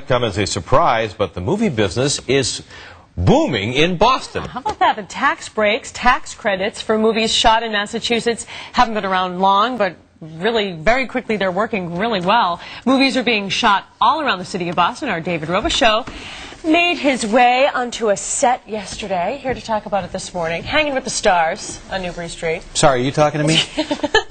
come as a surprise, but the movie business is booming in Boston. How about that? The tax breaks, tax credits for movies shot in Massachusetts haven't been around long, but really very quickly they're working really well. Movies are being shot all around the city of Boston. Our David Robichaux made his way onto a set yesterday. Here to talk about it this morning. Hanging with the Stars on Newbury Street. Sorry, are you talking to me?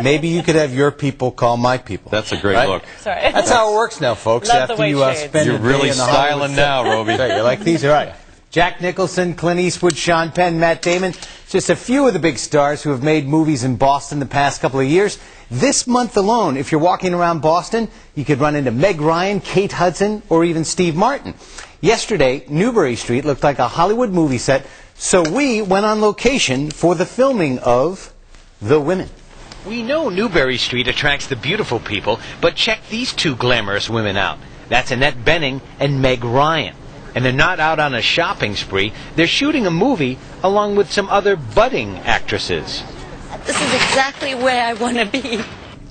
Maybe you could have your people call my people. That's a great right? look. Sorry. That's how it works now, folks. Love the After you white shades. spend You're a day really in the styling Hollywood now, set. Roby. Right, you like these? All right. Jack Nicholson, Clint Eastwood, Sean Penn, Matt Damon. Just a few of the big stars who have made movies in Boston the past couple of years. This month alone, if you're walking around Boston, you could run into Meg Ryan, Kate Hudson, or even Steve Martin. Yesterday, Newbury Street looked like a Hollywood movie set, so we went on location for the filming of The Women. We know Newbury Street attracts the beautiful people, but check these two glamorous women out. That's Annette Bening and Meg Ryan. And they're not out on a shopping spree. They're shooting a movie along with some other budding actresses. This is exactly where I want to be.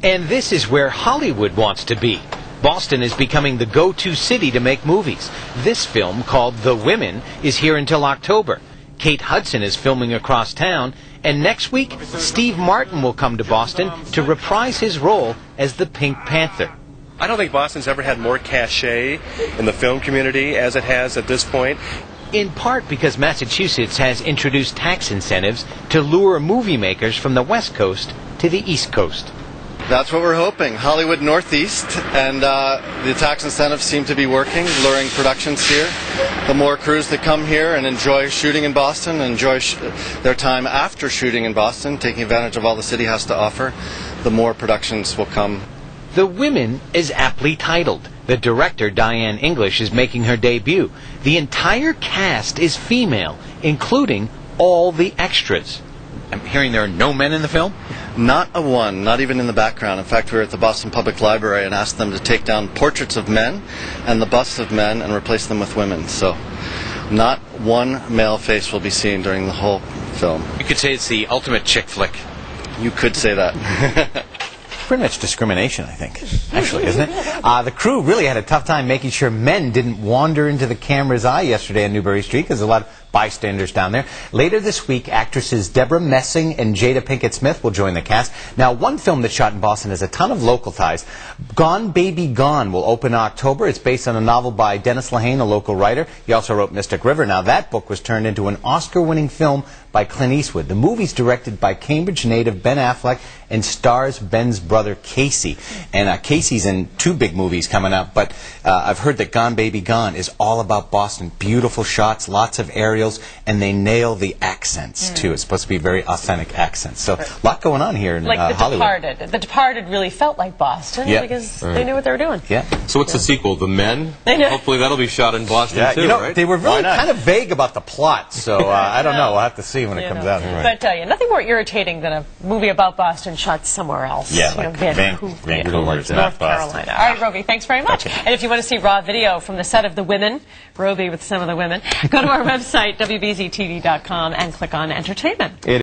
And this is where Hollywood wants to be. Boston is becoming the go-to city to make movies. This film, called The Women, is here until October. Kate Hudson is filming across town, and next week, Steve Martin will come to Boston to reprise his role as the Pink Panther. I don't think Boston's ever had more cachet in the film community as it has at this point. In part because Massachusetts has introduced tax incentives to lure movie makers from the West Coast to the East Coast. That's what we're hoping. Hollywood Northeast, and the tax incentives seem to be working, luring productions here. The more crews that come here and enjoy shooting in Boston, enjoy their time after shooting in Boston, taking advantage of all the city has to offer, the more productions will come. The Women is aptly titled. The director, Diane English, is making her debut. The entire cast is female, including all the extras. I'm hearing there are no men in the film? Not a one, not even in the background. In fact, we were at the Boston Public Library and asked them to take down portraits of men and the busts of men and replace them with women. So not one male face will be seen during the whole film. You could say it's the ultimate chick flick. You could say that. Pretty much discrimination, I think, actually, isn't it? The crew really had a tough time making sure men didn't wander into the camera's eye yesterday on Newbury Street, because there's a lot of bystanders down there. Later this week, actresses Deborah Messing and Jada Pinkett Smith will join the cast. Now, one film that's shot in Boston has a ton of local ties. Gone Baby Gone will open in October. It's based on a novel by Dennis Lehane, a local writer. He also wrote Mystic River. Now, that book was turned into an Oscar-winning film by Clint Eastwood. The movie's directed by Cambridge native Ben Affleck and stars Ben's brother Casey. And Casey's in two big movies coming up, but I've heard that Gone Baby Gone is all about Boston. Beautiful shots, lots of aerials, and they nail the accents, too. It's supposed to be very authentic accents. So a lot going on here in like Hollywood. Departed. The Departed really felt like Boston because they knew what they were doing. Yeah. So what's the sequel? The Men? I know. Hopefully that'll be shot in Boston, too, you know, right? they were really kind of vague about the plot, so I don't know. We'll have to see when it comes out. But I tell you, nothing more irritating than a movie about Boston shot somewhere else. Yeah, You know, like Vancouver, North Carolina. All right, Roby, thanks very much. Okay. And if you want to see raw video from the set of The Women, Roby with some of the women, go to our website, wbztv.com, and click on Entertainment.